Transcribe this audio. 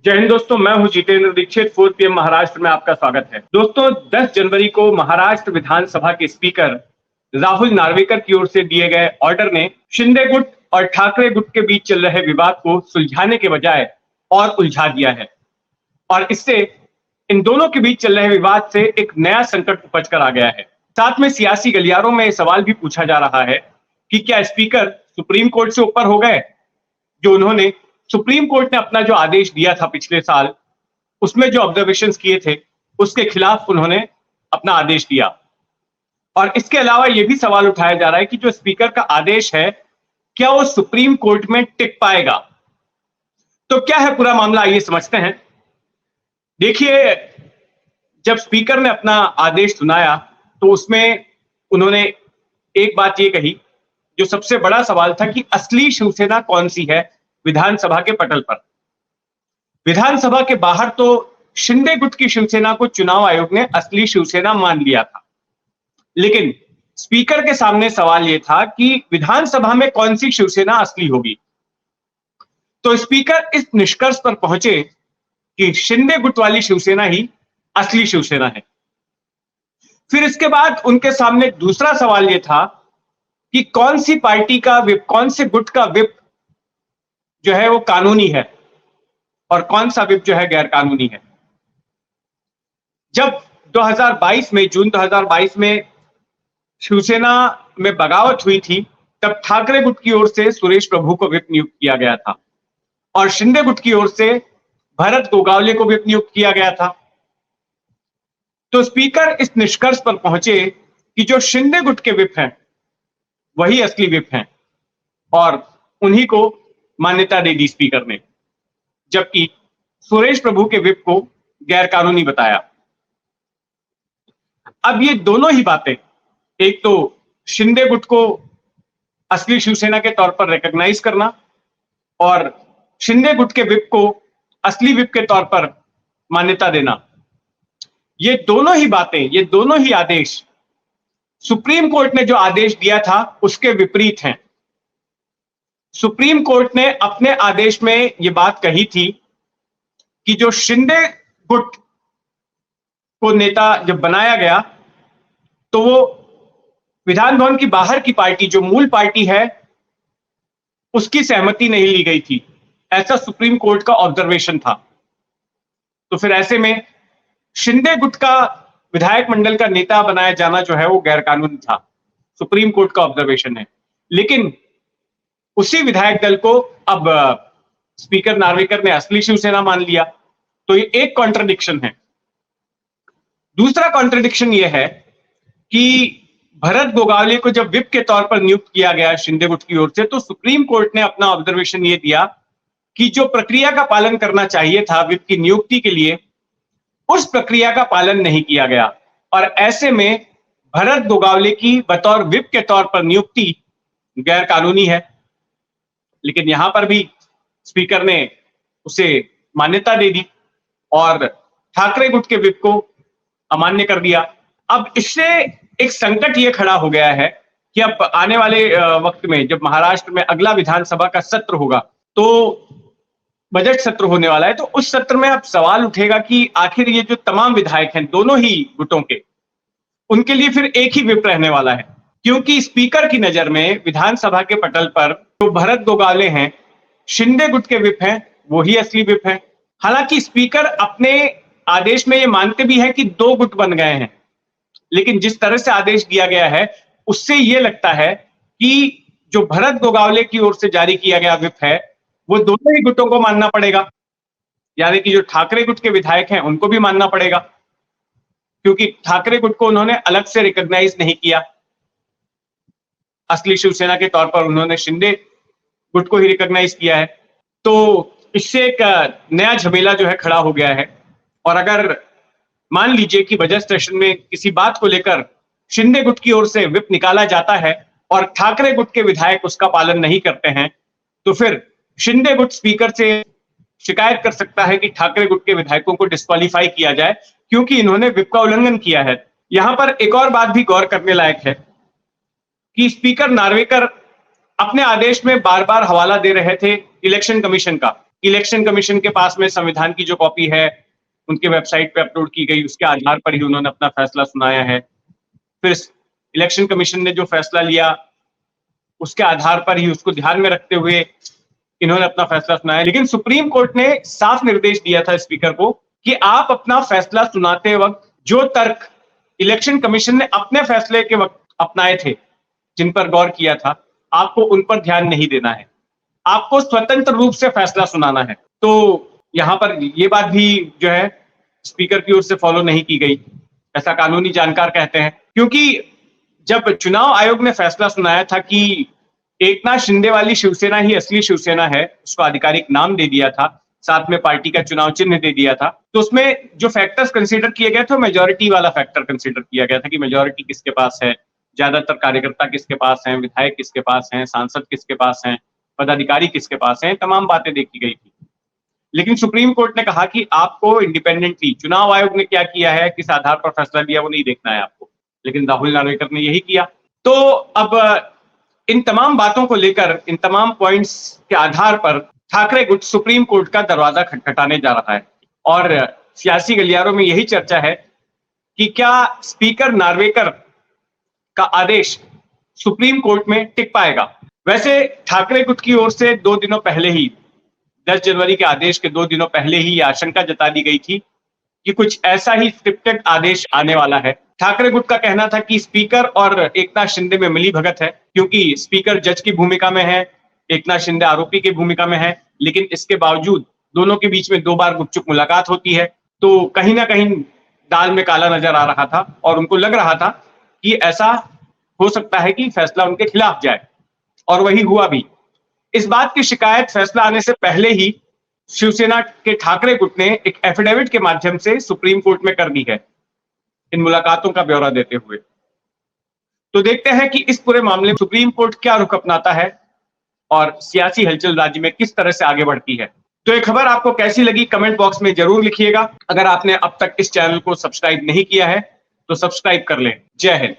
जय हिंद दोस्तों, मैं हूं जितेंद्र दीक्षित। 4 PM महाराष्ट्र में आपका स्वागत है। दोस्तों, 10 जनवरी को महाराष्ट्र विधानसभा के स्पीकर राहुल नार्वेकर की ओर से दिए गए ऑर्डर ने शिंदे गुट और ठाकरे गुट के बीच चल रहे विवाद को सुलझाने के बजाय और उलझा दिया है और इससे इन दोनों के बीच चल रहे विवाद से एक नया संकट उपज कर आ गया है। साथ में सियासी गलियारों में सवाल भी पूछा जा रहा है कि क्या स्पीकर सुप्रीम कोर्ट से ऊपर हो गए? जो उन्होंने सुप्रीम कोर्ट ने अपना जो आदेश दिया था पिछले साल, उसमें जो ऑब्जर्वेशंस किए थे उसके खिलाफ उन्होंने अपना आदेश दिया। और इसके अलावा यह भी सवाल उठाया जा रहा है कि जो स्पीकर का आदेश है, क्या वो सुप्रीम कोर्ट में टिक पाएगा? तो क्या है पूरा मामला, आइए समझते हैं। देखिए, जब स्पीकर ने अपना आदेश सुनाया तो उसमें उन्होंने एक बात ये कही, जो सबसे बड़ा सवाल था कि असली शिवसेना कौन सी है विधानसभा के पटल पर। विधानसभा के बाहर तो शिंदे गुट की शिवसेना को चुनाव आयोग ने असली शिवसेना मान लिया था, लेकिन स्पीकर के सामने सवाल यह था कि विधानसभा में कौन सी शिवसेना असली होगी। तो स्पीकर इस निष्कर्ष पर पहुंचे कि शिंदे गुट वाली शिवसेना ही असली शिवसेना है। फिर इसके बाद उनके सामने दूसरा सवाल यह था कि कौन सी पार्टी का विप, कौन से गुट का विप जो है वो कानूनी है और कौन सा विप जो है गैर कानूनी है। जब 2022 में जून 2022 में शिवसेना में बगावत हुई थी, तब ठाकरे गुट की ओर से सुरेश प्रभु को विप नियुक्त किया गया था और शिंदे गुट की ओर से भरत गोगावले को विप नियुक्त किया गया था। तो स्पीकर इस निष्कर्ष पर पहुंचे कि जो शिंदे गुट के विप हैं वही असली विप हैं और उन्हीं को मान्यता दे दी स्पीकर ने, जबकि सुरेश प्रभु के विप को गैर कानूनी बताया। अब ये दोनों ही बातें, एक तो शिंदे गुट को असली शिवसेना के तौर पर रिकॉग्नाइज करना और शिंदे गुट के विप को असली विप के तौर पर मान्यता देना, ये दोनों ही बातें, ये दोनों ही आदेश सुप्रीम कोर्ट ने जो आदेश दिया था उसके विपरीत हैं। सुप्रीम कोर्ट ने अपने आदेश में यह बात कही थी कि जो शिंदे गुट को नेता जब बनाया गया तो वो विधान भवन की बाहर की पार्टी, जो मूल पार्टी है, उसकी सहमति नहीं ली गई थी। ऐसा सुप्रीम कोर्ट का ऑब्जर्वेशन था। तो फिर ऐसे में शिंदे गुट का विधायक मंडल का नेता बनाया जाना जो है वो गैर कानूनी था, सुप्रीम कोर्ट का ऑब्जर्वेशन है। लेकिन उसी विधायक दल को अब स्पीकर नार्वेकर ने असली शिवसेना मान लिया। तो ये एक कॉन्ट्रडिक्शन है। दूसरा कॉन्ट्रडिक्शन यह है कि भरत गोगावले को जब विप के तौर पर नियुक्त किया गया शिंदे गुट की ओर से, तो सुप्रीम कोर्ट ने अपना ऑब्जर्वेशन यह दिया कि जो प्रक्रिया का पालन करना चाहिए था विप की नियुक्ति के लिए, उस प्रक्रिया का पालन नहीं किया गया और ऐसे में भरत गोगावले की बतौर विप के तौर पर नियुक्ति गैर कानूनी है। लेकिन यहां पर भी स्पीकर ने उसे मान्यता दे दी और ठाकरे गुट के विप को अमान्य कर दिया। अब इससे एक संकट यह खड़ा हो गया है कि अब आने वाले वक्त में जब महाराष्ट्र में अगला विधानसभा का सत्र होगा, तो बजट सत्र होने वाला है, तो उस सत्र में अब सवाल उठेगा कि आखिर ये जो तमाम विधायक हैं दोनों ही गुटों के, उनके लिए फिर एक ही विप रहने वाला है, क्योंकि स्पीकर की नजर में विधानसभा के पटल पर जो भरत गोगावले हैं, शिंदे गुट के विप हैं, वो ही असली विप हैं। हालांकि स्पीकर अपने आदेश में ये मानते भी हैं कि दो गुट बन गए हैं, लेकिन जिस तरह से आदेश दिया गया है उससे यह लगता है कि जो भरत गोगावले की ओर से जारी किया गया विप है वो दोनों ही गुटों को मानना पड़ेगा, यानी कि जो ठाकरे गुट के विधायक हैं उनको भी मानना पड़ेगा, क्योंकि ठाकरे गुट को उन्होंने अलग से रिकॉग्नाइज नहीं किया। असली शिवसेना के तौर पर उन्होंने शिंदे गुट को ही रिकॉग्नाइज किया है। तो इससे एक नया झमेला जो है खड़ा हो गया है। और अगर मान लीजिए कि बजट सेशन में किसी बात को लेकर शिंदे गुट की ओर से विप निकाला जाता है और ठाकरे गुट के विधायक उसका पालन नहीं करते हैं, तो फिर शिंदे गुट स्पीकर से शिकायत कर सकता है कि ठाकरे गुट के विधायकों को डिस्क्वालीफाई किया जाए, क्योंकि इन्होंने विप का उल्लंघन किया है। यहां पर एक और बात भी गौर करने लायक है कि स्पीकर नार्वेकर अपने आदेश में बार बार हवाला दे रहे थे इलेक्शन कमीशन का, इलेक्शन कमीशन के पास में संविधान की जो कॉपी है उनके वेबसाइट पे अपलोड की गई, उसके आधार पर ही उन्होंने अपना फैसला सुनाया है। फिर इलेक्शन कमीशन ने जो फैसला लिया उसके आधार पर ही, उसको ध्यान में रखते हुए इन्होंने अपना फैसला सुनाया। लेकिन सुप्रीम कोर्ट ने साफ निर्देश दिया था स्पीकर को कि आप अपना फैसला सुनाते वक्त जो तर्क इलेक्शन कमीशन ने अपने फैसले के वक्त अपनाए थे, जिन पर गौर किया था, आपको उन पर ध्यान नहीं देना है, आपको स्वतंत्र रूप से फैसला सुनाना है। तो यहां पर ये बात भी जो है स्पीकर की ओर से फॉलो नहीं की गई, ऐसा कानूनी जानकार कहते हैं। क्योंकि जब चुनाव आयोग ने फैसला सुनाया था कि एकनाथ शिंदे वाली शिवसेना ही असली शिवसेना है, उसको आधिकारिक नाम दे दिया था, साथ में पार्टी का चुनाव चिन्ह दे दिया था, तो उसमें जो फैक्टर्स कंसीडर किए गए थे, मेजॉरिटी वाला फैक्टर कंसीडर किया गया था कि मेजॉरिटी किसके पास है, ज्यादातर कार्यकर्ता किसके पास हैं, विधायक किसके पास हैं, सांसद किसके पास हैं, पदाधिकारी किसके पास हैं, तमाम बातें देखी गई थी। लेकिन सुप्रीम कोर्ट ने कहा कि आपको इंडिपेंडेंटली चुनाव आयोग ने क्या किया है, किस आधार पर फैसला लिया, वो नहीं देखना है आपको। लेकिन राहुल नार्वेकर ने यही किया। तो अब इन तमाम बातों को लेकर, इन तमाम पॉइंट्स के आधार पर ठाकरे गुट सुप्रीम कोर्ट का दरवाजा खटखटाने जा रहा है और सियासी गलियारों में यही चर्चा है कि क्या स्पीकर नार्वेकर का आदेश सुप्रीम कोर्ट में टिक पाएगा। वैसे ठाकरे गुट की ओर से 2 दिनों पहले ही, 10 जनवरी के आदेश के 2 दिनों पहले ही आशंका जता दी गई थी कि कुछ ऐसा ही स्क्रिप्टेड आदेश आने वाला है। ठाकरे गुट का कहना था कि स्पीकर और एकनाथ शिंदे में मिली भगत है, क्योंकि स्पीकर जज की भूमिका में है, एकनाथ शिंदे आरोपी की भूमिका में है, लेकिन इसके बावजूद दोनों के बीच में 2 बार गुपचुप मुलाकात होती है। तो कहीं ना कहीं दाल में काला नजर आ रहा था और उनको लग रहा था कि ऐसा हो सकता है कि फैसला उनके खिलाफ जाए, और वही हुआ भी। इस बात की शिकायत फैसला आने से पहले ही शिवसेना के ठाकरे गुट ने एक एफिडेविट के माध्यम से सुप्रीम कोर्ट में कर दी है, इन मुलाकातों का ब्यौरा देते हुए। तो देखते हैं कि इस पूरे मामले में सुप्रीम कोर्ट क्या रुख अपनाता है और सियासी हलचल राज्य में किस तरह से आगे बढ़ती है। तो ये खबर आपको कैसी लगी कमेंट बॉक्स में जरूर लिखिएगा। अगर आपने अब तक इस चैनल को सब्सक्राइब नहीं किया है तो सब्सक्राइब कर लें। जय हिंद।